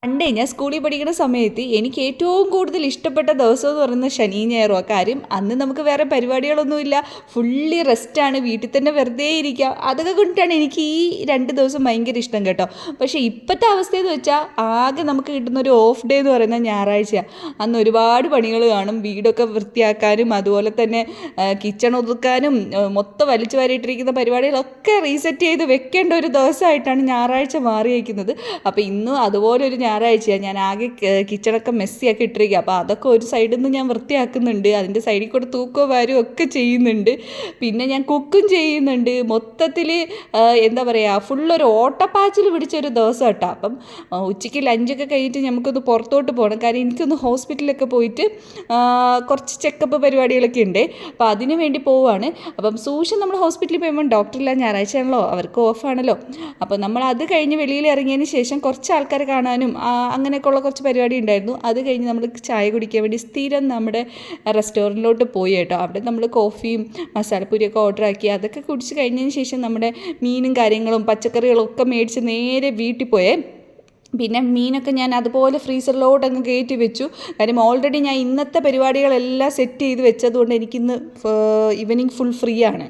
പണ്ടേ ഞാൻ സ്കൂളിൽ പഠിക്കുന്ന സമയത്ത് എനിക്ക് ഏറ്റവും കൂടുതൽ ഇഷ്ടപ്പെട്ട ദിവസം എന്ന് പറയുന്നത് ശനി ഞായറും. കാര്യം അന്ന് നമുക്ക് വേറെ പരിപാടികളൊന്നുമില്ല, ഫുള്ളി റെസ്റ്റാണ്, വീട്ടിൽ തന്നെ വെറുതെ ഇരിക്കുക. അതൊക്കെ കൊണ്ടിട്ടാണ് എനിക്ക് ഈ 2 ദിവസം ഭയങ്കര ഇഷ്ടം കേട്ടോ. പക്ഷേ ഇപ്പോഴത്തെ അവസ്ഥയെന്ന് വെച്ചാൽ ആകെ നമുക്ക് കിട്ടുന്ന ഒരു ഓഫ് ഡേ എന്ന് പറയുന്നത് ഞായറാഴ്ചയാണ്. അന്ന് ഒരുപാട് പണികൾ കാണും, വീടൊക്കെ വൃത്തിയാക്കാനും അതുപോലെ തന്നെ കിച്ചൺ ഒതുക്കാനും മൊത്തം വലിച്ചു വാരിയിട്ടിരിക്കുന്ന പരിപാടികളൊക്കെ റീസെറ്റ് ചെയ്ത് വെക്കേണ്ട ഒരു ദിവസമായിട്ടാണ് ഞായറാഴ്ച മാറിയിരിക്കുന്നത്. അപ്പോൾ ഇന്നും അതുപോലെ ഒരു ഞായറാഴ്ചയാണ്. ഞാൻ ആകെ കിച്ചണൊക്കെ മെസ്സിയാക്കി ഇട്ടിരിക്കുക. അപ്പോൾ അതൊക്കെ ഒരു സൈഡിൽ നിന്ന് ഞാൻ വൃത്തിയാക്കുന്നുണ്ട്, അതിൻ്റെ സൈഡിൽ കൂടെ തൂക്കവും വാരും ഒക്കെ ചെയ്യുന്നുണ്ട്. പിന്നെ ഞാൻ കുക്കും ചെയ്യുന്നുണ്ട്. മൊത്തത്തിൽ എന്താ പറയുക, ഫുള്ളൊരു ഓട്ടപ്പാച്ചിൽ പിടിച്ചൊരു ദിവസം കേട്ടോ. അപ്പം ഉച്ചയ്ക്ക് ലഞ്ചൊക്കെ കഴിഞ്ഞിട്ട് നമുക്കൊന്ന് പുറത്തോട്ട് പോകണം. കാര്യം എനിക്കൊന്ന് ഹോസ്പിറ്റലിലൊക്കെ പോയിട്ട് കുറച്ച് ചെക്കപ്പ് പരിപാടികളൊക്കെ ഉണ്ട്. അപ്പോൾ അതിന് വേണ്ടി പോവുകയാണ്. അപ്പം സൂക്ഷിച്ച് നമ്മൾ ഹോസ്പിറ്റലിൽ പോകുമ്പോൾ ഡോക്ടറില്ല, ഞായറാഴ്ചയാണല്ലോ, അവർക്ക് ഓഫാണല്ലോ. അപ്പോൾ നമ്മൾ അത് കഴിഞ്ഞ് വെളിയിൽ ഇറങ്ങിയതിന് ശേഷം കുറച്ച് ആൾക്കാരെ കാണാനും അങ്ങനെയൊക്കെയുള്ള കുറച്ച് പരിപാടി ഉണ്ടായിരുന്നു. അത് കഴിഞ്ഞ് നമ്മൾ ചായ കുടിക്കാൻ വേണ്ടി സ്ഥിരം നമ്മുടെ റെസ്റ്റോറൻറ്റിലോട്ട് പോയി കേട്ടോ. അവിടെ നമ്മൾ കോഫിയും മസാലപ്പൂരിയൊക്കെ ഓർഡർ ആക്കി അതൊക്കെ കുടിച്ച് കഴിഞ്ഞതിന് ശേഷം നമ്മുടെ മീനും കാര്യങ്ങളും പച്ചക്കറികളും ഒക്കെ മേടിച്ച് നേരെ വീട്ടിൽ പോയേ. പിന്നെ മീനൊക്കെ ഞാൻ അതുപോലെ ഫ്രീസറിലോട്ട് അങ്ങ് കയറ്റി വെച്ചു. കാര്യം ഓൾറെഡി ഞാൻ ഇന്നത്തെ പരിപാടികളെല്ലാം സെറ്റ് ചെയ്ത് വെച്ചതുകൊണ്ട് എനിക്കിന്ന് ഈവനിങ് ഫുൾ ഫ്രീ ആണ്.